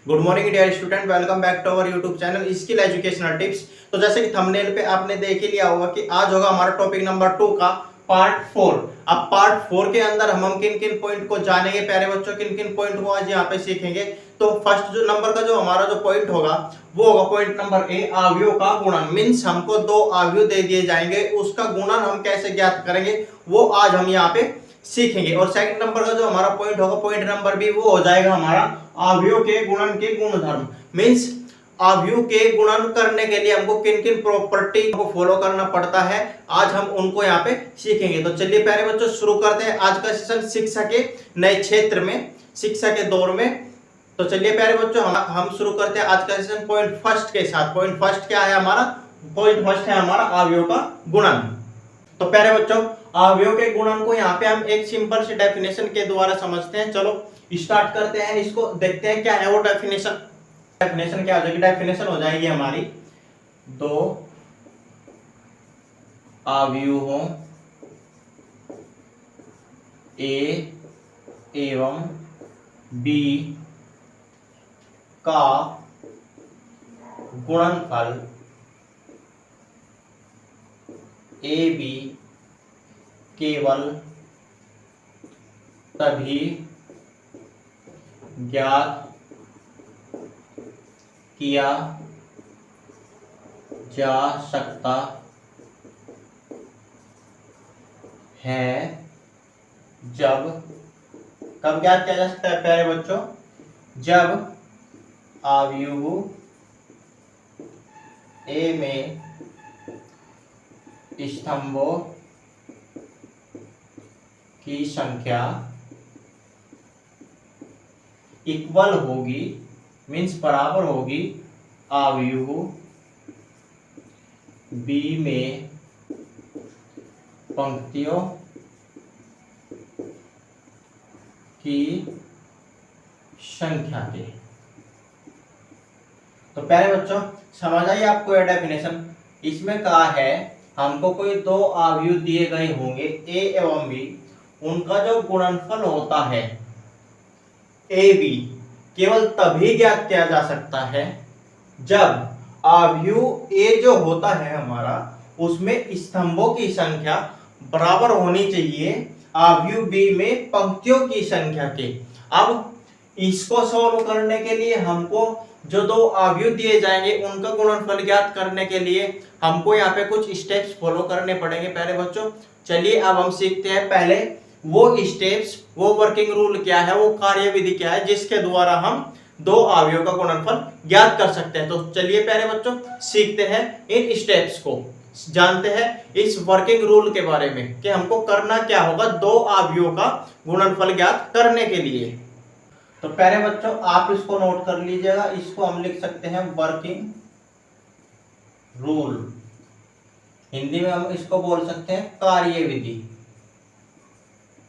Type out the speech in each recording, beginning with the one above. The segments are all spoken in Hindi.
Good morning dear student, welcome back to our YouTube channel skill educational tips. तो जैसे कि थंबनेल पे आपने देख ही लिया होगा कि आज होगा हमारा टॉपिक नंबर 2 का पार्ट 4। अब पार्ट 4 के अंदर हम किन किन पॉइंट को जानेंगे प्यारे बच्चों, किन किन पॉइंट को आज यहाँ पे सीखेंगे। तो फर्स्ट जो नंबर का जो हमारा जो पॉइंट होगा वो होगा पॉइंट नंबर ए, अवयव का गुणन। मीन्स हमको दो अवयव दे दिए जाएंगे, उसका गुणन हम कैसे ज्ञात करेंगे वो आज हम यहाँ पे सीखेंगे। और सेकंड नंबर का जो हमारा पॉइंट होगा पॉइंट नंबर बी, वो हो जाएगा हमारा अवयव के गुणन के गुणधर्म। मीन्स अवयव के गुणन करने के लिए हमको किन किन प्रॉपर्टी को फॉलो करना पड़ता है, आज हम उनको यहाँ पे सीखेंगे। तो चलिए प्यारे बच्चों शुरू करते हैं आज का सेशन शिक्षा के नए क्षेत्र में, शिक्षा के दौर में। तो चलिए प्यारे बच्चों हम शुरू करते हैं आज का सेशन पॉइंट फर्स्ट के साथ। पॉइंट फर्स्ट क्या है हमारा? पॉइंट फर्स्ट है हमारा अवयव का गुणन। तो प्यारे बच्चों अवयव के गुणन को यहाँ पे हम एक सिंपल सी डेफिनेशन के द्वारा समझते हैं। चलो स्टार्ट करते हैं, इसको देखते हैं क्या है वो डेफिनेशन। डेफिनेशन क्या हो जाएगी? डेफिनेशन हो जाएगी हमारी दो अवयवों ए एवं बी का गुणनफल ए बी केवल तभी ज्ञात किया जा सकता है जब, कब ज्ञात किया जा सकता है प्यारे बच्चों? जब अवयव ए में स्तंभों की संख्या इक्वल होगी, मीन्स बराबर होगी अवयव बी में पंक्तियों की संख्या के। तो प्यारे बच्चों समझ आई आपको यह डेफिनेशन? इसमें कहा है हमको कोई दो अवयव दिए गए होंगे ए एवं बी, उनका जो गुणनफल होता है ए बी केवल तभी ज्ञात किया जा सकता है जब अवयव ए जो होता है हमारा उसमें स्तंभों की संख्या बराबर होनी चाहिए अवयव बी में पंक्तियों की संख्या के। अब इसको सॉल्व करने के लिए हमको जो दो अवयव दिए जाएंगे उनका गुणनफल ज्ञात करने के लिए हमको यहाँ पे कुछ स्टेप्स फॉलो करने पड़ेंगे प्यारे बच्चों। चलिए अब हम सीखते हैं पहले वो स्टेप्स, वो वर्किंग रूल क्या है, वो कार्यविधि क्या है जिसके द्वारा हम दो अवयवों का गुणनफल ज्ञात कर सकते हैं। तो चलिए प्यारे बच्चों सीखते हैं इन स्टेप्स को, जानते हैं इस वर्किंग रूल के बारे में कि हमको करना क्या होगा दो अवयवों का गुणनफल ज्ञात करने के लिए। तो प्यारे बच्चों आप इसको नोट कर लीजिएगा, इसको हम लिख सकते हैं वर्किंग रूल। हिंदी में हम इसको बोल सकते हैं कार्यविधि।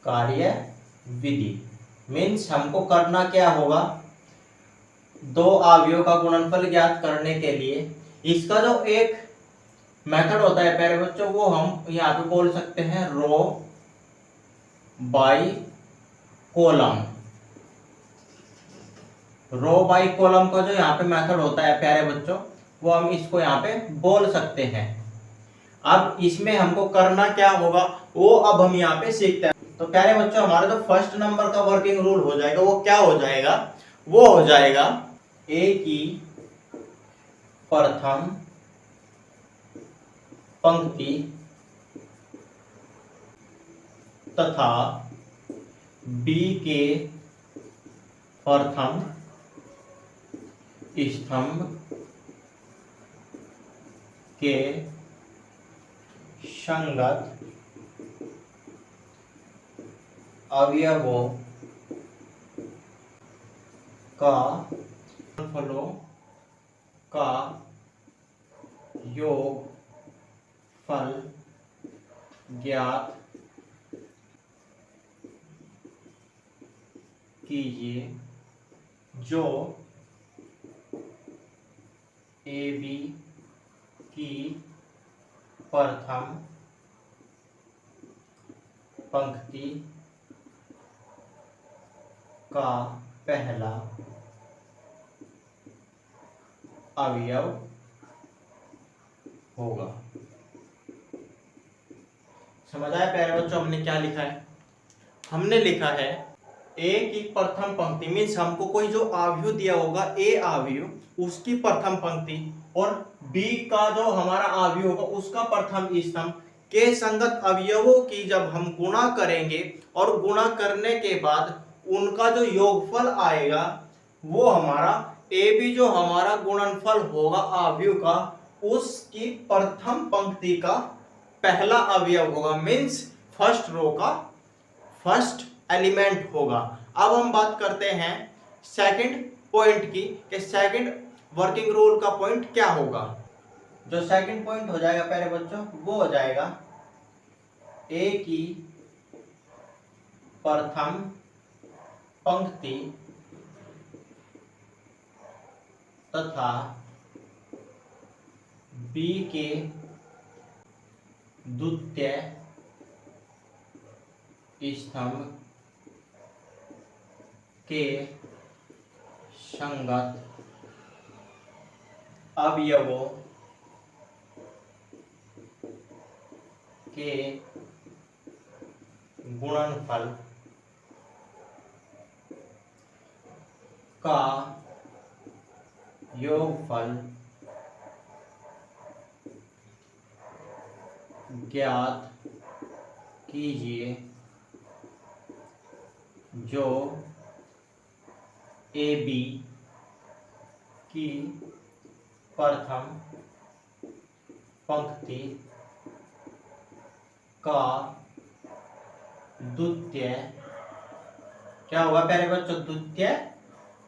कार्यविधि मीन्स हमको करना क्या होगा दो अवयवों का गुणनफल ज्ञात करने के लिए। इसका जो एक मेथड होता है प्यारे बच्चों वो हम यहाँ पे बोल सकते हैं row by column. Row by column का जो यहाँ पे मेथड होता है प्यारे बच्चों वो हम इसको यहाँ पे बोल सकते हैं। अब इसमें हमको करना क्या होगा वो अब हम यहाँ पे सीखते हैं। तो प्यारे बच्चों हमारा जो फर्स्ट नंबर का वर्किंग रूल हो जाएगा वो क्या हो जाएगा? वो हो जाएगा ए की प्रथम पंक्ति तथा बी के प्रथम स्तंभ के संगत अवयवों का गुणनफलों का योग फल ज्ञात कीजिए जो ए बी की प्रथम पंक्ति का पहला अवयव होगा। समझ आया प्यारे बच्चों हमने क्या लिखा है? हमने लिखा है ए की प्रथम पंक्ति मीन्स हमको कोई जो अवयव दिया होगा ए अवयव उसकी प्रथम पंक्ति और बी का जो हमारा अवयव होगा उसका प्रथम स्तंभ के संगत अवयवों की जब हम गुणा करेंगे और गुणा करने के बाद उनका जो योगफल आएगा वो हमारा ए बी जो हमारा गुणनफल होगा अवयव का उसकी प्रथम पंक्ति का पहला अवयव होगा मीन्स फर्स्ट रो का फर्स्ट एलिमेंट होगा। अब हम बात करते हैं सेकंड पॉइंट की कि सेकंड वर्किंग रूल का पॉइंट क्या होगा। जो सेकंड पॉइंट हो जाएगा प्यारे बच्चों वो हो जाएगा ए की प्रथम पंक्ति तथा बी के द्वितीय स्तंभ के संगत अवयवों के गुणनफल का योगफल ज्ञात कीजिए जो ए बी की प्रथम पंक्ति का द्वितीय क्या होगा प्यारे बच्चों? द्वितीय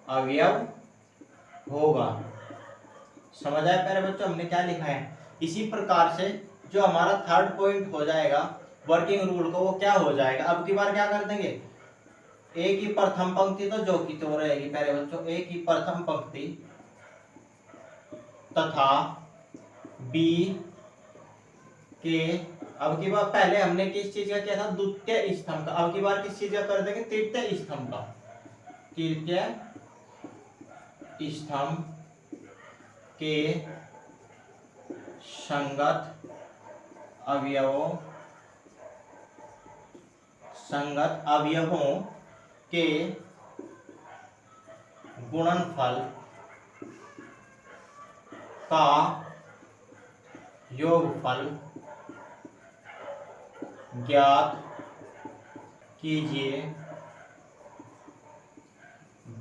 अवयव होगा। समझ आया प्यारे बच्चों हमने क्या लिखा है? इसी प्रकार से जो हमारा थर्ड पॉइंट हो जाएगा वर्किंग रूल का वो क्या हो जाएगा? अब की बार क्या कर देंगे? ए की प्रथम पंक्ति तो जो की तो रहेगी प्यारे बच्चों ए की प्रथम पंक्ति तथा बी के अब की बार पहले हमने किस चीज का किया था? द्वितीय स्तंभ का। अब की बार किस चीज का कर देंगे? तृतीय स्तंभ का। तृतीय स्तंभ के संगत अवयवों के गुणनफल का योगफल ज्ञात कीजिए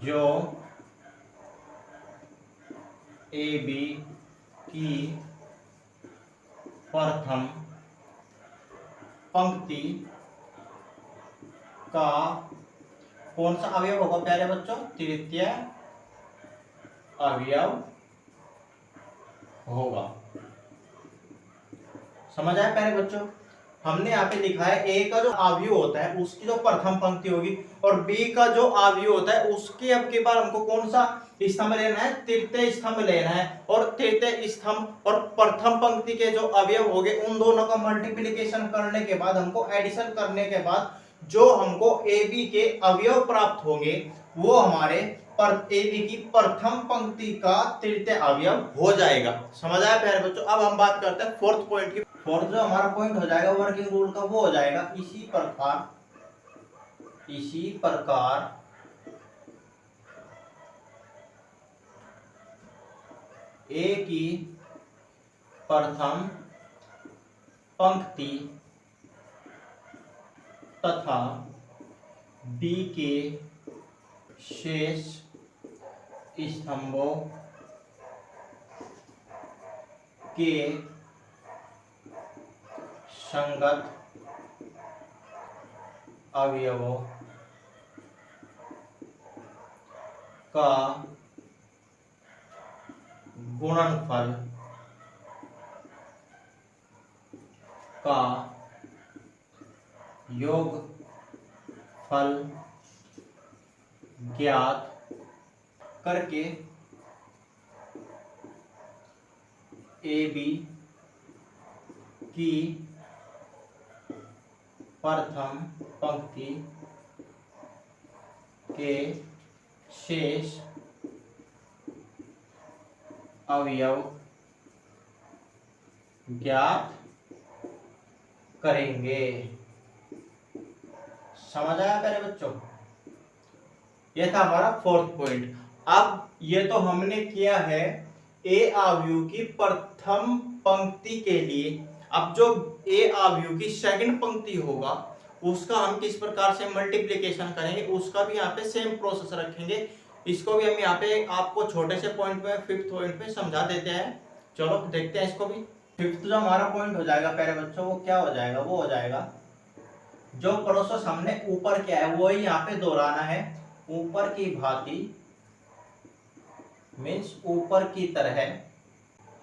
जो ए बी की प्रथम पंक्ति का कौन सा अवयव होगा प्यारे बच्चों? तृतीय अवयव होगा। समझ आया प्यारे बच्चों? हमने यहाँ पे लिखा है ए का जो अवयव होता है उसकी जो प्रथम पंक्ति होगी और बी का जो अवयव होता है उसके अब के बाद हमको कौन सा स्तंभ लेना है? तृतीय स्तंभ लेना है। और तृतीय स्तंभ और प्रथम पंक्ति के जो अवयव होंगे उन दोनों का मल्टीप्लिकेशन करने के बाद हमको एडिशन करने के बाद जो हमको ए बी के अवयव प्राप्त होंगे वो हमारे ए बी की प्रथम पंक्ति का तृतीय अवयव हो जाएगा। समझ आया प्यारे बच्चों? अब हम बात करते हैं फोर्थ पॉइंट की। फोर्थ जो हमारा पॉइंट हो जाएगा वर्किंग रूल का वो हो जाएगा इसी प्रकार ए की प्रथम पंक्ति तथा बी के शेष स्तंभों के संगत अवयवों का गुणनफल का योगफल ज्ञात करके ए बी की प्रथम पंक्ति के शेष अवयव ज्ञात करेंगे। समझ आया प्यारे बच्चों? यह था हमारा फोर्थ पॉइंट। अब ये तो हमने किया है ए अवयव की प्रथम पंक्ति के लिए। अब जो ए अवयव की सेकंड पंक्ति होगा उसका हम किस प्रकार से मल्टीप्लिकेशन करेंगे उसका भी यहाँ पे सेम प्रोसेस रखेंगे। इसको भी हम यहाँ पे आपको छोटे से पॉइंट पे, फिफ्थ पॉइंट पे समझा देते हैं। चलो देखते हैं इसको भी। फिफ्थ जो हमारा पॉइंट हो जाएगा प्यारे बच्चों, वो क्या हो जाएगा? वो हो जाएगा जो प्रोसेस हमने ऊपर किया है वही यहाँ पे दोहराना है। ऊपर की भांति मीन्स ऊपर की तरह।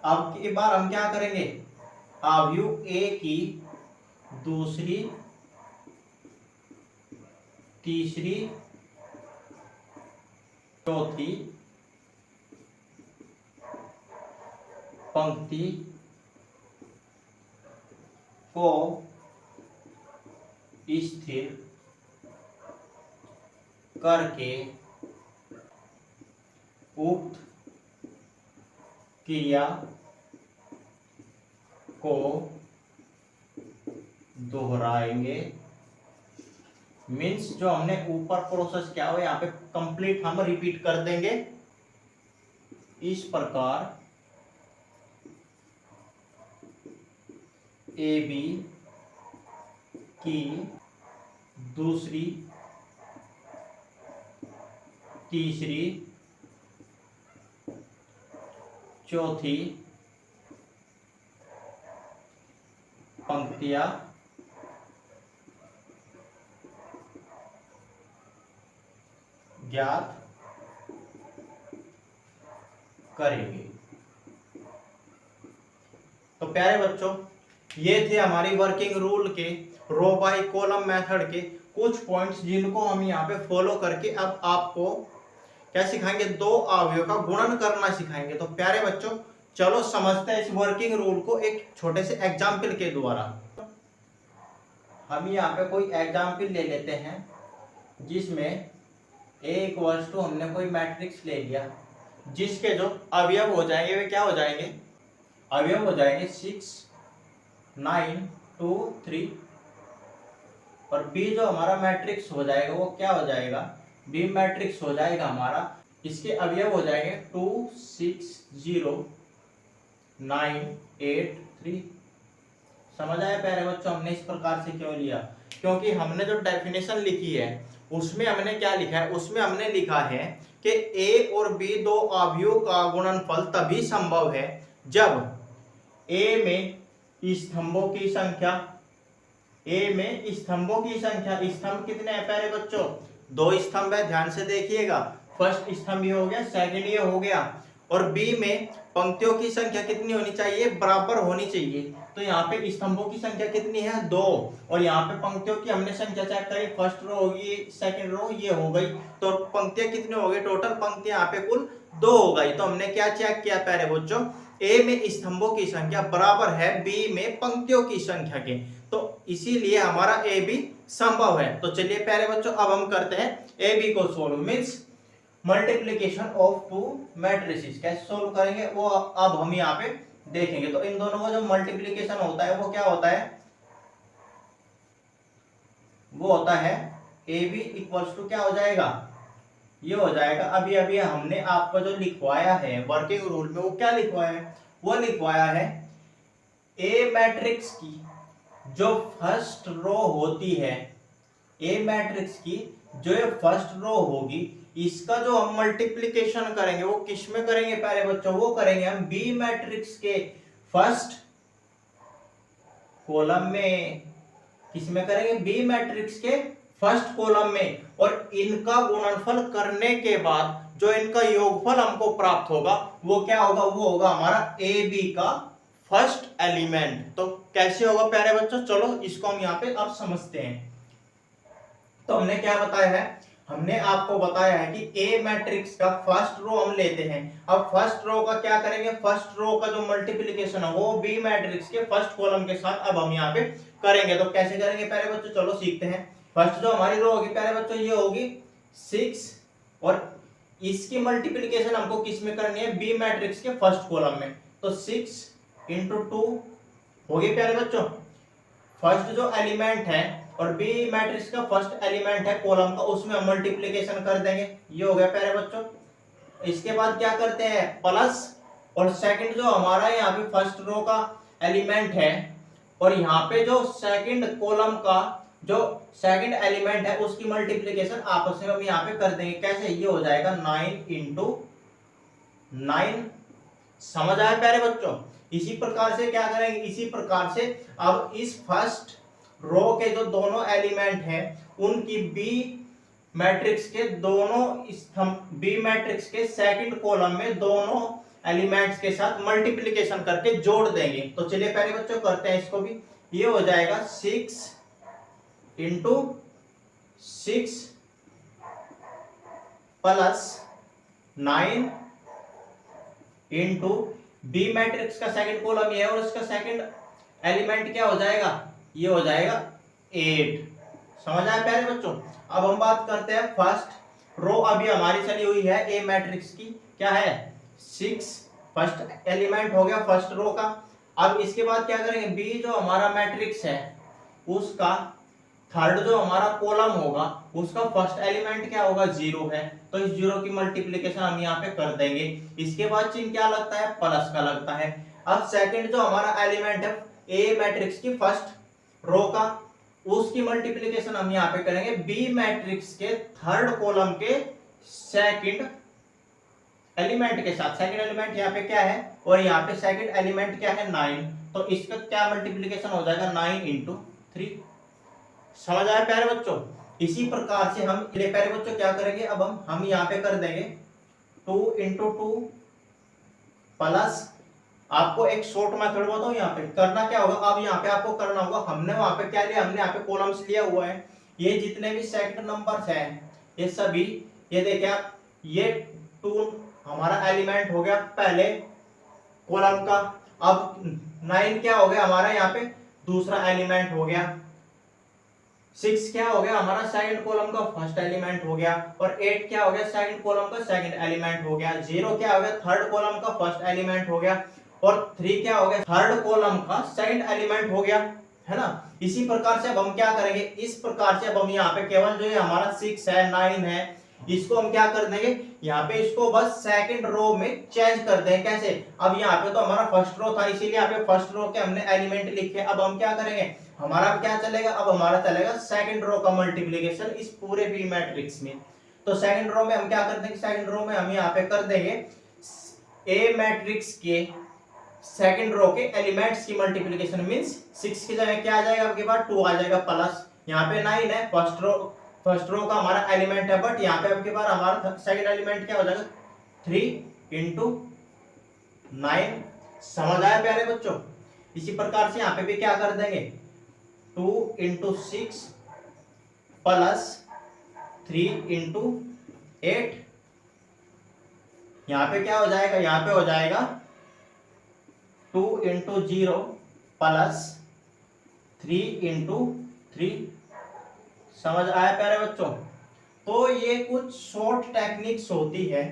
अब की बार हम क्या करेंगे? अवयव ए की दूसरी, तीसरी, चौथी पंक्ति को स्थिर करके उक्त क्रिया को दोहराएंगे। मीन्स जो हमने ऊपर प्रोसेस किया हो यहाँ पे कंप्लीट हम रिपीट कर देंगे। इस प्रकार ए बी की दूसरी, तीसरी, चौथी पंक्तियां ज्ञात करेंगे। तो प्यारे बच्चों, ये थे हमारी वर्किंग रूल के रो बाय कॉलम मेथड के कुछ पॉइंट्स जिनको हम यहाँ पे फॉलो करके अब आपको क्या सिखाएंगे? दो अवयव का गुणन करना सिखाएंगे। तो प्यारे बच्चों चलो समझते हैं इस वर्किंग रूल को एक छोटे से एग्जाम्पल के द्वारा। हम यहाँ पे कोई एग्जाम्पल ले लेते हैं जिसमें a इक्वल्स टू हमने कोई मैट्रिक्स ले लिया जिसके जो अवयव हो जाएंगे वे क्या हो जाएंगे? अवयव हो जाएंगे 6, 9, 2, 3 और b जो हमारा मैट्रिक्स हो जाएगा वो क्या हो जाएगा? b मैट्रिक्स हो जाएगा हमारा। इसके अवयव हो जाएंगे 2, 6, 0, 9, 8, 3। समझ आया प्यारे बच्चों हमने इस प्रकार से क्यों लिया? क्योंकि हमने जो डेफिनेशन लिखी है उसमें हमने क्या लिखा है? उसमें हमने लिखा है कि a और b दो अवयवों का गुणनफल तभी संभव है जब a में स्तंभों की संख्या, a में स्तंभों की संख्या, स्तंभ कितने हैं प्यारे बच्चों? 2 स्तंभ है, ध्यान से देखिएगा। फर्स्ट स्तंभ ये हो गया, सेकंड ये हो गया। और b में पंक्तियों की संख्या कितनी होनी चाहिए? बराबर होनी चाहिए। तो यहाँ पे स्तंभों की संख्या कितनी है? 2। और यहाँ पे पंक्तियों की हमने संख्या चेक करी, फर्स्ट रो होगी, सेकंड रो ये हो गई। तो पंक्तियां कितनी हो गई? टोटल पंक्तियां यहाँ पे कुल 2 हो गई। तो हमने क्या चेक किया प्यारे बच्चों? ए में स्तंभों की संख्या बराबर है बी में पंक्तियों की संख्या के। तो इसीलिए हमारा ए बी संभव है। तो चलिए प्यारे बच्चों अब हम करते हैं ए बी को solve. Means multiplication of to matrices कैसे सोल्व करेंगे वो अब हम यहाँ पे देखेंगे। तो इन दोनों का जो मल्टीप्लीकेशन होता है वो क्या होता है? वो होता है ए बी इक्वल्स टू क्या हो जाएगा? ये हो जाएगा अभी अभी हमने आपको जो लिखवाया है वर्किंग रूल में वो क्या लिखवाया है? वो लिखवाया है ए मैट्रिक्स की जो फर्स्ट रो होती है, ए मैट्रिक्स की जो ये फर्स्ट रो होगी इसका जो हम मल्टीप्लिकेशन करेंगे वो किस में करेंगे प्यारे बच्चों? वो करेंगे हम बी मैट्रिक्स के फर्स्ट कॉलम में। किस में करेंगे? बी मैट्रिक्स के फर्स्ट कॉलम में। और इनका गुणनफल करने के बाद जो इनका योगफल हमको प्राप्त होगा वो क्या होगा? वो होगा हमारा ए बी का फर्स्ट एलिमेंट। तो कैसे होगा प्यारे बच्चों? चलो इसको हम यहाँ पे अब समझते हैं। तो हमने क्या बताया है? हमने आपको बताया है कि ए मैट्रिक्स का फर्स्ट रो हम लेते हैं। अब फर्स्ट रो का क्या करेंगे? फर्स्ट रो का जो मल्टीप्लिकेशन है वो बी मैट्रिक्स के फर्स्ट कॉलम के साथ अब हम यहाँ पे करेंगे। तो कैसे करेंगे प्यारे बच्चों? चलो सीखते हैं। फर्स्ट जो हमारी रो होगी प्यारे बच्चों ये होगी 6 और इसकी मल्टीप्लीकेशन हमको किस में करनी है, बी मैट्रिक्स के फर्स्ट कॉलम में। तो 6 इंटू 2 हो गए प्यारे बच्चों, फर्स्ट जो एलिमेंट है और बी मैट्रिक्स का फर्स्ट एलिमेंट है कॉलम का, उसमें हम मल्टीप्लीकेशन कर देंगे। ये हो गया प्यारे बच्चों। इसके बाद क्या करते हैं, प्लस, और सेकंड जो हमारा यहाँ पे फर्स्ट रो का एलिमेंट है और यहाँ पे जो सेकंड कॉलम का जो सेकंड एलिमेंट है उसकी मल्टीप्लीकेशन आपस में हम यहाँ पे कर देंगे। कैसे, ये हो जाएगा 9 इंटू 9। समझ आया प्यारे बच्चों। इसी प्रकार से क्या करेंगे, इसी प्रकार से अब इस फर्स्ट रो के जो दोनों एलिमेंट हैं उनकी बी मैट्रिक्स के दोनों स्तंभ, बी मैट्रिक्स के सेकंड कॉलम में दोनों एलिमेंट्स के साथ मल्टीप्लिकेशन करके जोड़ देंगे। तो चलिए पहले बच्चों करते हैं इसको भी। ये हो जाएगा 6 into 6 plus 9 into B matrix का सेकंड कॉलम ये है और इसका सेकंड एलिमेंट क्या हो जाएगा, ये हो जाएगा 8। समझ आया प्यारे बच्चों। अब हम बात करते हैं फर्स्ट रो अभी हमारी चली हुई है ए मैट्रिक्स की, क्या है 6, फर्स्ट एलिमेंट हो गया फर्स्ट रो का। अब इसके बाद क्या करेंगे, बी जो हमारा मैट्रिक्स है उसका थर्ड जो हमारा कॉलम होगा उसका फर्स्ट एलिमेंट क्या होगा, 0 है, तो इस 0 की मल्टीप्लिकेशन हम यहाँ पे कर देंगे। इसके बाद चिन्ह क्या लगता है, प्लस का लगता है। अब सेकंड जो हमारा एलिमेंट है ए मैट्रिक्स की फर्स्ट रो का, उसकी मल्टीप्लिकेशन हम यहाँ पे करेंगे बी मैट्रिक्स के थर्ड कॉलम के सेकंड एलिमेंट के साथ। सेकंड एलिमेंट यहाँ पे क्या है और यहाँ पे सेकंड एलिमेंट क्या है 9, तो इसका क्या मल्टीप्लिकेशन हो जाएगा 9 इंटू 3। समझ आया प्यारे बच्चों। इसी प्रकार से हम प्यारे बच्चों क्या करेंगे, अब हम यहाँ पे कर देंगे 2 इंटू 2 प्लस, आपको एक शॉर्ट मेथड बताऊं, यहाँ पे करना क्या होगा, अब यहाँ पे आपको करना होगा, हमने वहां पे क्या लिया, हमने यहाँ पे कॉलम्स लिया हुआ है, ये जितने भी सेकंड नंबर्स हैं ये सभी, ये देखिए आप, ये 2 हमारा एलिमेंट हो गया पहले कॉलम का। अब 9 क्या हो गया हमारा यहाँ पे दूसरा एलिमेंट हो गया, 6 क्या हो गया हमारा सेकंड कॉलम का फर्स्ट एलिमेंट हो गया, और 8 क्या हो गया सेकंड कॉलम का सेकंड एलिमेंट हो गया, 0 क्या हो गया थर्ड कॉलम का फर्स्ट एलिमेंट हो गया, और 3 क्या हो गया थर्ड कॉलम का सेकंड एलिमेंट हो गया, है ना। इसी प्रकार से अब हम क्या करेंगे, इस प्रकार से अब हम यहाँ पे केवल जो ये हमारा 6 है 9 है इसको हम क्या कर देंगे, यहाँ पे इसको बस सेकंड रो में चेंज कर देंगे। कैसे, अब यहाँ पे तो हमारा फर्स्ट रो था इसीलिए यहाँ पे फर्स्ट रो के हमने एलिमेंट लिखे। अब हम क्या करेंगे, हमारा क्या चलेगा, अब हमारा चलेगा सेकंड रो का मल्टीप्लिकेशन इस पूरे बी मैट्रिक्स में। तो सेकंड रो में हम क्या कर देंगे, सेकंड रो में हम यहाँ पे कर देंगे ए मैट्रिक्स के सेकंड रो के एलिमेंट्स की मल्टीप्लिकेशन, मींस 6 की जगह क्या आ जाएगा आपके पास 2 आ जाएगा, प्लस यहाँ पे 9 है फर्स्ट रो का हमारा एलिमेंट है, बट यहाँ पे आपके पास हमारा सेकंड एलिमेंट क्या हो जाएगा 3 इंटू 9। समझ आया प्यारे बच्चों। इसी प्रकार से यहाँ पे भी क्या कर देंगे 2 इंटू 6 प्लस 3 इंटू 8। यहाँ पे क्या हो जाएगा, यहाँ पे हो जाएगा 2 इंटू 0 प्लस 3 इंटू 3। समझ आया प्यारे बच्चों। तो ये कुछ शॉर्ट टेक्निक्स होती है,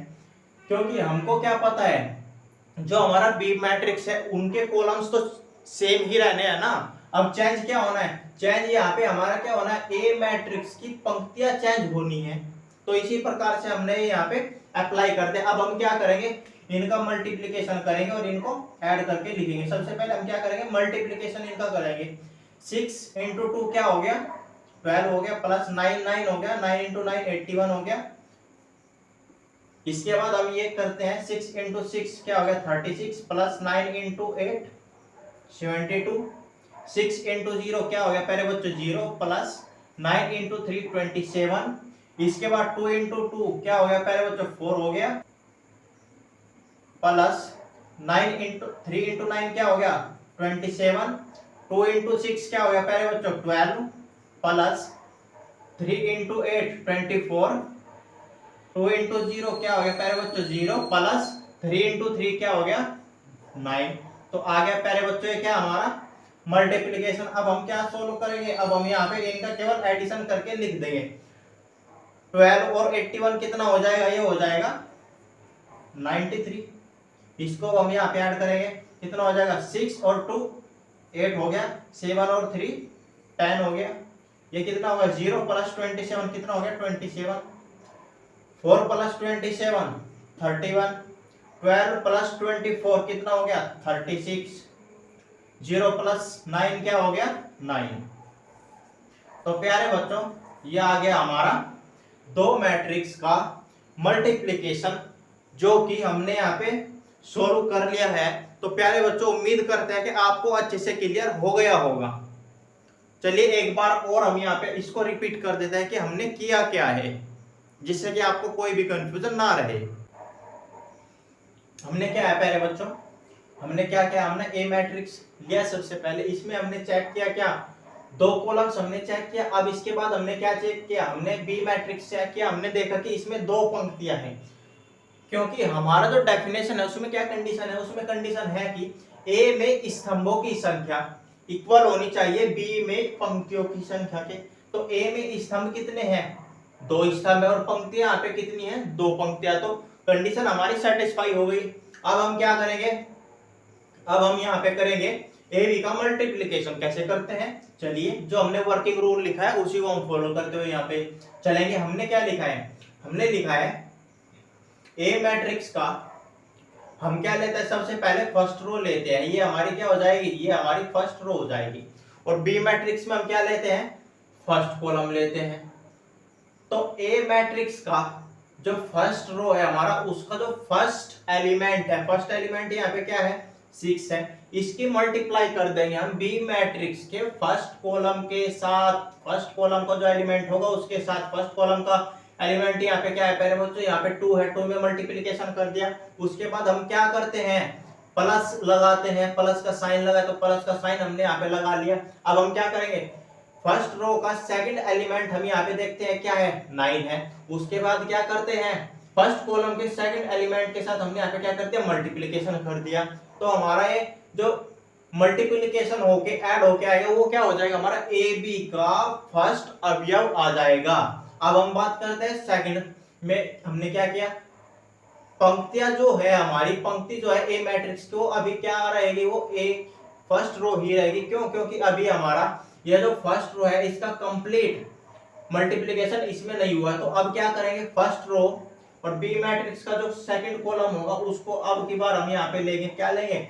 क्योंकि हमको क्या पता है जो हमारा बी मैट्रिक्स है उनके कॉलम्स तो सेम ही रहने हैं ना। अब चेंज क्या होना है, चेंज यहाँ पे हमारा क्या होना है, ए मैट्रिक्स की पंक्तियां चेंज होनी है। तो इसी प्रकार से हमने यहाँ पे अप्लाई कर दे। अब हम क्या करेंगे, इनका मल्टीप्लिकेशन करेंगे और इनको ऐड करके लिखेंगे। सबसे पहले हम क्या करेंगे, मल्टीप्लिकेशन इनका करेंगे। 6 इंटू 2 क्या हो गया 12 हो गया, प्लस 9 हो गया, 9 इंटू 9 81 हो गया। इसके बाद हम ये करते हैं 6 इंटू 6 क्या हो गया 36, प्लस 9 इंटू 8 72, 6 इंटू 0 क्या हो गया पहले बच्चों 0, प्लस 9 इंटू 3 27। इसके बाद 2 इंटू 2 क्या हो गया पहले बच्चों 4 हो गया, प्लस 9 इंटू 3 इंटू 9 क्या हो गया 27। 2 इंटू 6 क्या हो गया पहले बच्चों 12, प्लस 3 इंटू 8 24। 2 इंटू 0 क्या हो गया पहले बच्चों 0, प्लस 3 इंटू 3 क्या हो गया 9। तो आ गया प्यारे बच्चों ये क्या हमारा मल्टीप्लिकेशन। अब हम क्या सोल्व करेंगे, अब हम यहाँ पे इनका केवल एडिशन करके लिख देंगे। 12 और 81 कितना हो जाएगा, ये हो जाएगा 93। इसको हम यहाँ पे ऐड करेंगे, कितना हो जाएगा 6 और 2 8 हो गया, 7 और 3 10 हो गया, ये कितना होगा 0 प्लस 27 कितना हो गया 27, 4 प्लस 27 31, 12 प्लस 24 कितना हो गया 36, 0 प्लस 9 क्या हो गया 9। तो प्यारे बच्चों ये आ गया हमारा दो मैट्रिक्स का मल्टीप्लिकेशन, जो कि हमने यहाँ पे सोल्व कर लिया है। तो प्यारे बच्चों उम्मीद करते हैं कि आपको अच्छे से क्लियर हो गया होगा। चलिए एक बार और हम यहाँ पे इसको रिपीट कर देते हैं कि हमने किया क्या है, जिससे कि आपको कोई भी कंफ्यूजन ना रहे। हमने क्या है प्यारे बच्चों, हमने क्या किया, हमने ए मैट्रिक्स लिया सबसे पहले, इसमें हमने चेक किया क्या, दो कॉलम्स हमने चेक किया। अब इसके बाद हमने क्या चेक किया, हमने बी मैट्रिक्स चेक किया, हमने देखा कि इसमें दो पंक्तियां हैं, क्योंकि हमारा जो डेफिनेशन है उसमें क्या कंडीशन है, उसमें कंडीशन है कि ए में स्तंभों की संख्या इक्वल होनी चाहिए बी में पंक्तियों की संख्या के। तो ए में स्तंभ कितने हैं, दो स्तंभ है, और पंक्तियां यहाँ पे कितनी है, दो पंक्तियां। तो कंडीशन हमारी सेटिस्फाई हो गई। अब हम क्या करेंगे, अब हम यहाँ पे करेंगे ए बी का मल्टीप्लिकेशन। कैसे करते हैं, चलिए जो हमने वर्किंग रूल लिखा है उसी को हम फॉलो करते हुए यहाँ पे चलेंगे। हमने क्या लिखा है, हमने लिखा है ए मैट्रिक्स का हम क्या लेते हैं, सबसे पहले फर्स्ट रो लेते हैं, ये हमारी क्या हो जाएगी, ये हमारी फर्स्ट रो हो जाएगी। और बी मैट्रिक्स में हम क्या लेते हैं, फर्स्ट कॉलम लेते हैं। तो ए मैट्रिक्स का जो फर्स्ट रो है हमारा, उसका जो फर्स्ट एलिमेंट है, फर्स्ट एलिमेंट यहाँ पे क्या है 6 है, इसकी मल्टीप्लाई कर देंगे हम बी मैट्रिक्स के फर्स्ट कॉलम के साथ। फर्स्ट कॉलम का जो एलिमेंट होगा उसके साथ फर्स्ट कॉलम का एलिमेंट यहाँ पे क्या है पहले बच्चों, यहाँ पे 2 है, 2 में मल्टीप्लिकेशन कर दिया। उसके बाद हम क्या करते हैं, प्लस लगाते हैं, प्लस का साइन लगा तो प्लस का साइन हमने यहाँ पे लगा लिया। अब हम क्या करेंगे, फर्स्ट रो का सेकंड एलिमेंट हम यहाँ पे देखते हैं क्या है 9 है। उसके बाद क्या करते हैं, फर्स्ट कॉलम के सेकंड एलिमेंट के साथ हमने यहाँ पे क्या करते हैं मल्टीप्लिकेशन कर दिया। तो हमारा ये जो मल्टीप्लिकेशन होके ऐड होके आएगा वो क्या हो जाएगा, हमारा ए बी का फर्स्ट अवयव आ जाएगा। अब हम बात करते हैं सेकंड में, हमने क्या किया, पंक्तियां जो है हमारी, पंक्ति जो है ए मैट्रिक्स की वो अभी क्या रहेगी, वो ए फर्स्ट रो ही रहेगी। क्यों, क्योंकि अभी हमारा यह जो फर्स्ट रो है इसका कंप्लीट मल्टीप्लिकेशन इसमें नहीं हुआ। तो अब क्या करेंगे, फर्स्ट रो और बी मैट्रिक्स का जो सेकंड कॉलम होगा उसको अब की बार हम यहाँ पे लेंगे, क्या लेंगे,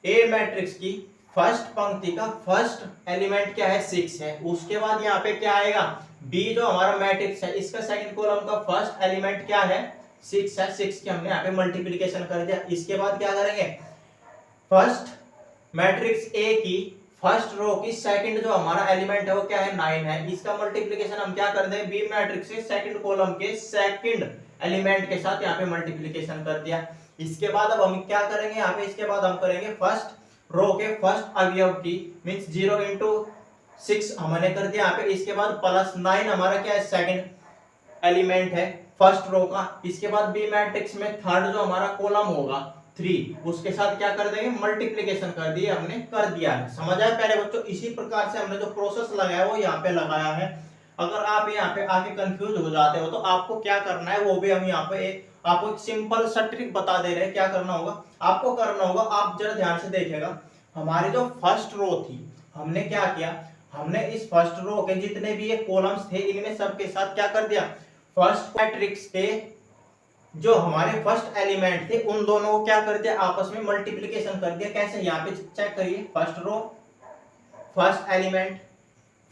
ए मैट्रिक्स की फर्स्ट पंक्ति का फर्स्ट एलिमेंट क्या है 6 है। उसके बाद यहाँ पे क्या आएगा, बी जो हमारा मैट्रिक्स है इसका सेकंड कॉलम का फर्स्ट एलिमेंट क्या है 6 है, 6 के हमने यहाँ पे मल्टीप्लिकेशन कर दिया। इसके बाद क्या करेंगे, फर्स्ट मैट्रिक्स ए की फर्स्ट रो की सेकंड जो हमारा एलिमेंट है वो क्या है 9 है, इसका मल्टीप्लिकेशन हम क्या कर दें, बी मैट्रिक्स के सेकंड कॉलम के सेकंड एलिमेंट के साथ यहाँ पे मल्टीप्लिकेशन कर दिया। इसके बाद अब हम क्या करेंगे यहाँ पे, इसके बाद हम करेंगे फर्स्ट रो के फर्स्ट अवयव की, मींस 0 into 6 हमने कर दिया यहाँ पे। इसके बाद प्लस 9 हमारा क्या है सेकंड एलिमेंट है फर्स्ट रो का। इसके बाद बी मैट्रिक्स में थर्ड जो हमारा कॉलम होगा 3, उसके साथ क्या कर देंगे मल्टीप्लिकेशन कर दिए, हमने कर दिया है। समझ आया प्यारे बच्चों, इसी प्रकार से हमने जो प्रोसेस लगाया वो यहाँ पे लगाया है। अगर आप यहाँ पे आके कंफ्यूज हो जाते हो तो आपको क्या करना है वो भी हम यहाँ पे आपको एक सिंपल सा ट्रिक बता दे रहे हैं। क्या करना होगा, आपको करना होगा, आप जरा ध्यान से देखिएगा, हमारी जो फर्स्ट रो थी हमने क्या किया, हमने इस फर्स्ट रो के जितने भी ये कॉलम्स थे इनमें सबके साथ क्या कर दिया, फर्स्ट मैट्रिक्स के जो हमारे फर्स्ट एलिमेंट थे उन दोनों को क्या कर दिया, आपस में मल्टीप्लिकेशन कर दिया। कैसे, यहाँ पे चेक करिए, first row first element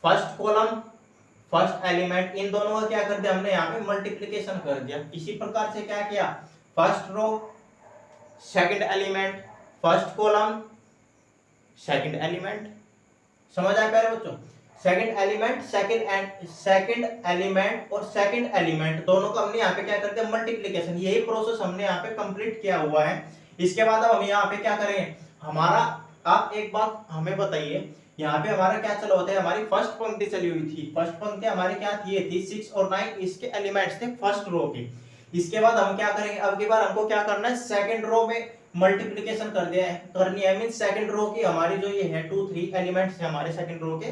first column first element, इन दोनों का क्या कर दिया हमने यहाँ पे मल्टीप्लिकेशन कर दिया। इसी प्रकार से क्या किया, first row second element first column second element. समझ आया प्यारे बच्चों, सेकंड एलिमेंट सेकंड एलिमेंट और सेकंड एलिमेंट दोनों का हमने यहाँ पे क्या कर दिया मल्टीप्लिकेशन। यही प्रोसेस हमने यहाँ पे कंप्लीट किया हुआ है। इसके बाद अब हम यहाँ पे क्या करेंगे, हमारा आप एक बात हमें बताइए, यहाँ पे हमारा क्या चला होता है, हमारी फर्स्ट पंक्ति चली हुई थी, फर्स्ट पंक्ति हमारी क्या थी, ये थी 6 और 9 इसके एलिमेंट्स थे फर्स्ट रो के। इसके बाद हम क्या करेंगे, अब की बार हमको क्या करना है, सेकंड रो में मल्टीप्लिकेशन करनी है, मींस सेकंड रो की हमारी जो ये है 2 3 एलिमेंट्स है हमारे सेकंड रो के,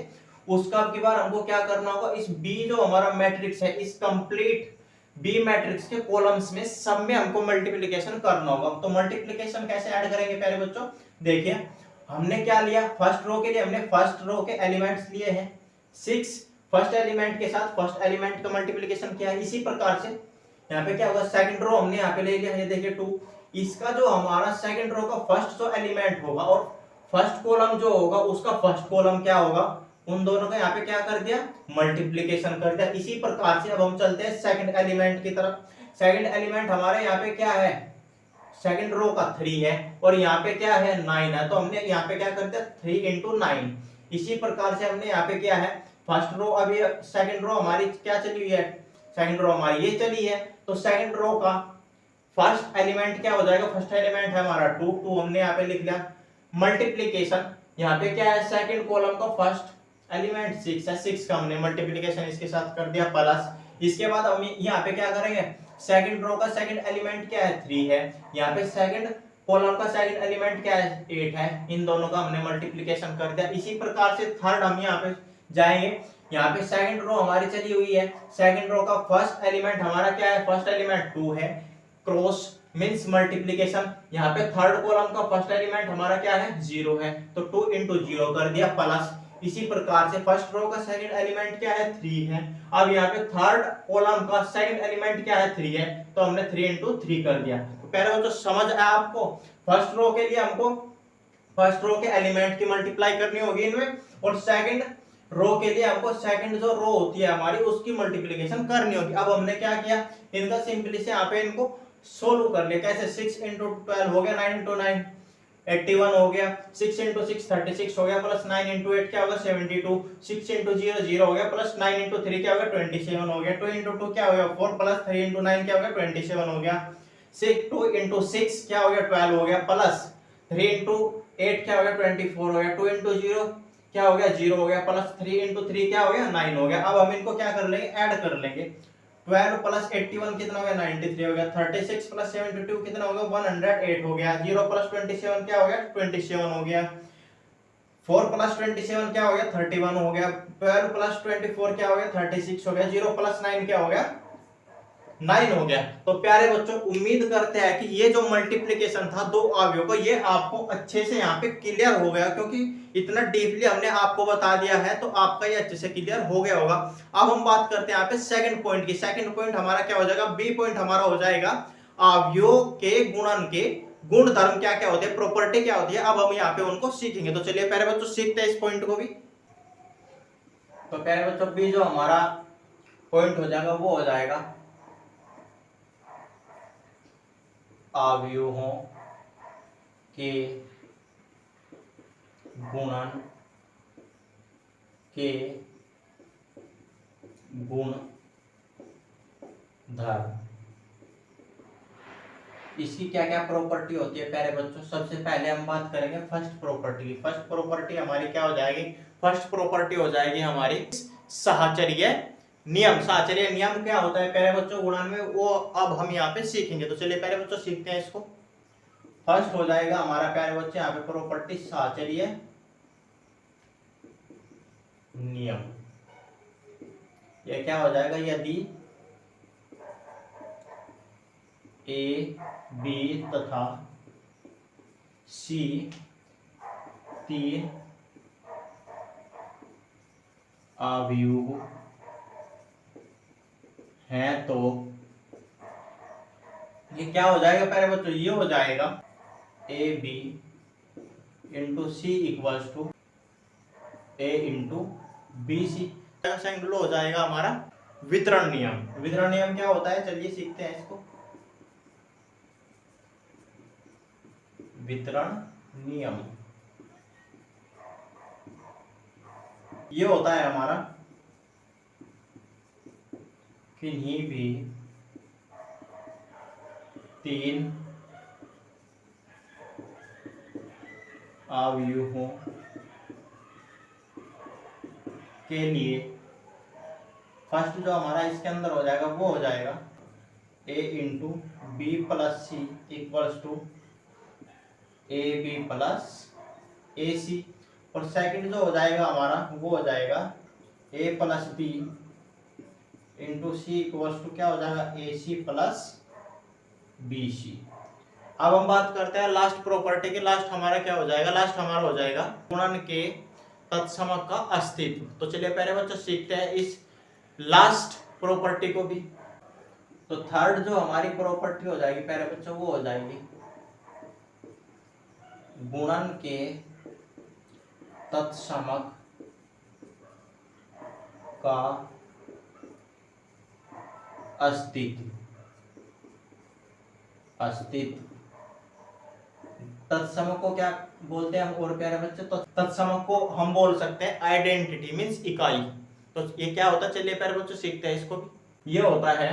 उसका अब की बार हमको क्या करना होगा, इस बी जो हमारा मैट्रिक्स है, इस कंप्लीट बी मैट्रिक्स के कॉलम्स में सब में हमको मल्टीप्लिकेशन करना होगा। तो मल्टीप्लिकेशन कैसे ऐड करेंगे प्यारे बच्चों, देखिए हमने क्या लिया, फर्स्ट रो के लिए हमने फर्स्ट रो के एलिमेंट्स लिए हैं 6, फर्स्ट एलिमेंट के साथ फर्स्ट एलिमेंट का मल्टीप्लिकेशन किया है। इसी प्रकार से यहाँ पे क्या होगा, सेकंड रो हमने यहाँ पे ले लिया, ये देखिए 2, इसका जो हमारा सेकंड रो का फर्स्ट जो एलिमेंट होगा और फर्स्ट कॉलम जो होगा उसका फर्स्ट कॉलम क्या होगा, उन दोनों का यहाँ पे क्या कर दिया, मल्टीप्लिकेशन कर दिया। इसी प्रकार से अब हम चलते हैं सेकंड एलिमेंट की तरफ। सेकंड एलिमेंट हमारे यहाँ पे क्या है, सेकंड रो का 3 है और यहाँ पे क्या है 9 है, तो हमने यहाँ पे क्या कर दिया 3 इंटू 9। इसी प्रकार से हमने यहाँ पे क्या है, फर्स्ट रो, अभी सेकंड रो हमारी क्या चली हुई है, सेकंड रो हमारी ये चली है, तो सेकंड रो का फर्स्ट एलिमेंट क्या हो जाएगा, फर्स्ट एलिमेंट है हमारा 2, 2 हमने यहाँ पे लिख लिया। मल्टीप्लिकेशन यहाँ पे क्या है, सेकंड कॉलम का फर्स्ट एलिमेंट 6 है, 6 का हमने मल्टीप्लिकेशन इसके साथ कर दिया प्लस। इसके बाद हम यहाँ पे क्या करेंगे, सेकंड रो का सेकंड एलिमेंट क्या है 3 है, यहाँ पे सेकंड कॉलम का सेकंड एलिमेंट क्या है 8 है, इन दोनों का हमने मल्टीप्लिकेशन कर दिया। इसी प्रकार से थर्ड हम यहाँ पे जाएंगे, यहाँ पे सेकंड रो हमारी चली हुई है, सेकंड रो का फर्स्ट एलिमेंट हमारा क्या है, फर्स्ट एलिमेंट 2 है, क्रॉस मींस मल्टीप्लिकेशन, यहाँ पे थर्ड कॉलम का फर्स्ट एलिमेंट हमारा क्या है 0 है, तो 2 इंटू 0 कर दिया प्लस। इसी प्रकार से फर्स्ट रो का सेकंड एलिमेंट क्या है 3 है, अब यहाँ पे थर्ड कॉलम का सेकंड एलिमेंट क्या है 3 है, तो हमने 3 इंटू 3 कर दिया। तो पहले वो तो समझ आया आपको, फर्स्ट रो के लिए हमको फर्स्ट रो के एलिमेंट की मल्टीप्लाई करनी होगी इनमें, और सेकंड रो के लिए हमको सेकंड जो रो होती है हमारी उसकी मल्टीप्लिकेशन करनी होगी। अब हमने क्या किया, इनका सिंपली से यहाँ पे इनको सोल्व कर लिया, कैसे 6 इंटू 12 हो गया 9 इंटू 9 81 हो गया, 6 इंटू 6 36 हो गया, प्लस 9 इंटू 8 क्या होगा 72, 6 इंटू 0 0 हो गया, प्लस 9 इंटू 3 क्या हो गया 27 हो गया, 2 इंटू 2 क्या हो गया 4, प्लस 3 इंटू 9 क्या हो गया 27 हो गया, 2 इंटू 6 क्या हो गया 12 हो गया, प्लस 3 इंटू 8 क्या हो गया 24 हो गया, 2 इंटू 0 क्या हो गया 0 हो गया, प्लस 3 इंटू 3 क्या हो गया 9 हो गया। अब हम इनको क्या कर लेंगे, ऐड कर लेंगे, 12 प्लस 81 कितना हो गया 93 हो गया, 36 प्लस 72 कितना हो गया 108 हो गया, 0 प्लस 27 क्या हो गया 27 हो गया, 4 प्लस 27 क्या हो गया 31 हो गया, 12 प्लस 24 क्या हो गया 36 हो गया, 0 प्लस 9 क्या हो गया 9 हो गया। तो प्यारे बच्चों उम्मीद करते हैं कि ये जो मल्टीप्लिकेशन था दो अवयवों को, ये आपको अच्छे से यहाँ पे क्लियर हो गया, क्योंकि इतना डीपली हमने आपको बता दिया है तो आपका ये अच्छे से क्लियर हो गया होगा। अब हम बात करते हैं यहाँ पे सेकंड पॉइंट की। सेकंड पॉइंट हमारा क्या हो जाएगा, बी पॉइंट हमारा हो जाएगा अवयवों के गुणन के गुण धर्म क्या क्या होते हैं, प्रॉपर्टी क्या होती है। अब हम यहाँ पे उनको सीखेंगे, तो चलिए प्यारे बच्चों सीखते हैं इस पॉइंट को भी। तो प्यारे बच्चों बी जो हमारा पॉइंट हो जाएगा वो हो जाएगा अवयवों के गुणन के गुण धर्म। इसकी क्या क्या प्रॉपर्टी होती है प्यारे बच्चों, सबसे पहले हम बात करेंगे फर्स्ट प्रॉपर्टी की। फर्स्ट प्रॉपर्टी हमारी क्या हो जाएगी, फर्स्ट प्रॉपर्टी हो जाएगी हमारी साहचर्य नियम। साहचर्य नियम क्या होता है प्यारे बच्चों गुणन में, वो अब हम यहाँ पे सीखेंगे। तो चलिए प्यारे बच्चों सीखते हैं इसको। फर्स्ट हो जाएगा हमारा प्यारे बच्चे यहाँ पे प्रॉपर्टी साहचर्य नियम। ये क्या हो जाएगा, यदि ए बी तथा सी तीन अवयव हैं तो ये क्या हो जाएगा प्यारे बच्चों, ये हो जाएगा A B into C equals to A into B C. Second हो जाएगा हमारा वितरण नियम। वितरण नियम क्या होता है, चलिए सीखते हैं इसको। वितरण नियम ये होता है हमारा किन्हीं भी तीन अवयवों के लिए फर्स्ट जो हमारा इसके अंदर हो जाएगा वो हो जाएगा A into B plus C equals to A B plus A C, और सेकंड जो हो जाएगा हमारा वो हो जाएगा A plus B into C equals to क्या हो जाएगा, ए सी प्लस बी सी। अब हम बात करते हैं लास्ट प्रॉपर्टी की। लास्ट हमारा क्या हो जाएगा, लास्ट हमारा हो जाएगा गुणन के तत्समक का अस्तित्व। तो चलिए पहले बच्चों सीखते हैं इस लास्ट प्रॉपर्टी को भी। तो थर्ड जो हमारी प्रॉपर्टी हो जाएगी पहले बच्चों वो हो जाएगी गुणन के तत्समक का अस्तित्व। तत्समक को क्या बोलते हैं हम और प्यारे बच्चे, तो तत्समक को हम बोल सकते हैं आइडेंटिटी, मींस इकाई। तो ये क्या होता है, चलिए प्यारे बच्चों सीखते हैं इसको भी। ये होता है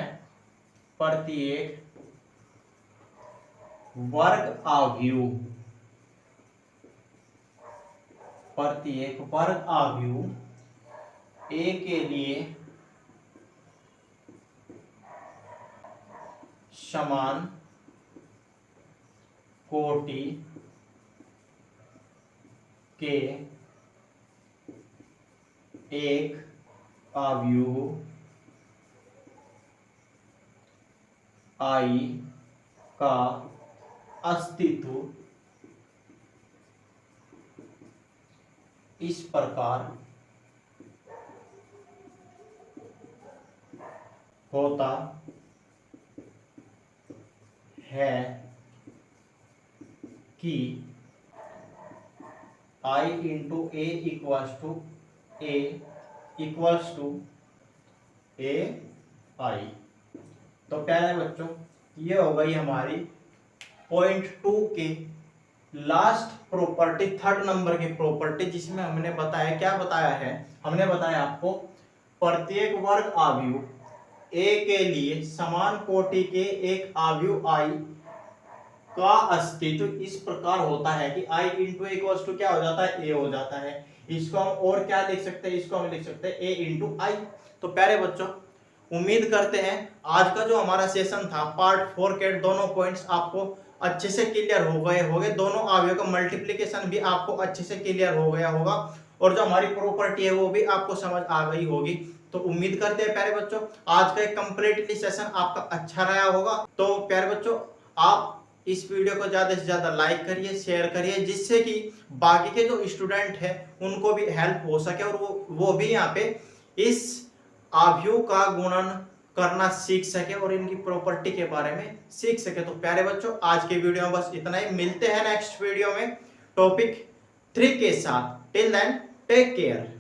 प्रत्येक वर्ग आव्यूह, प्रत्येक वर्ग आव्यूह ए के लिए समान कोटि के एक आव्यूह आई का अस्तित्व इस प्रकार होता है कि आई इंटू ए इक्वल्स टू ए आई। तो प्यारे बच्चों ये हो गई हमारी पॉइंट 2 के लास्ट प्रॉपर्टी, थर्ड नंबर की प्रॉपर्टी, जिसमें हमने बताया, क्या बताया है, हमने बताया आपको प्रत्येक वर्ग आव्यूह ए के लिए समान कोटि के एक आव्यूह आई का अस्तित्व इस प्रकार होता है कि आई इंटू ए इक्वल्स टू क्या हो जाता है, ए हो जाता है। इसको हम और क्या लिख सकते हैं, इसको हम लिख सकते हैं ए इंटू आई। तो प्यारे बच्चों उम्मीद करते हैं आज का जो हमारा सेशन था पार्ट 4 के दोनों पॉइंट्स आपको अच्छे से क्लियर हो गए होंगे। दोनों अवयव का मल्टीप्लिकेशन भी आपको अच्छे से क्लियर हो गया होगा और जो हमारी प्रॉपर्टी है वो भी आपको समझ आ गई होगी। तो उम्मीद करते हैं प्यारे बच्चों आज का एक कंप्लीटली सेशन आपका अच्छा रहा होगा। तो प्यारे बच्चों आप इस वीडियो को ज्यादा से ज्यादा लाइक करिए, शेयर करिए, जिससे कि बाकी के जो स्टूडेंट हैं उनको भी हेल्प हो सके और वो भी यहाँ पे इस आव्यूह का गुणन करना सीख सके और इनकी प्रॉपर्टी के बारे में सीख सके। तो प्यारे बच्चों आज के वीडियो में बस इतना ही। मिलते हैं नेक्स्ट वीडियो में टॉपिक 3 के साथ। Till then take care.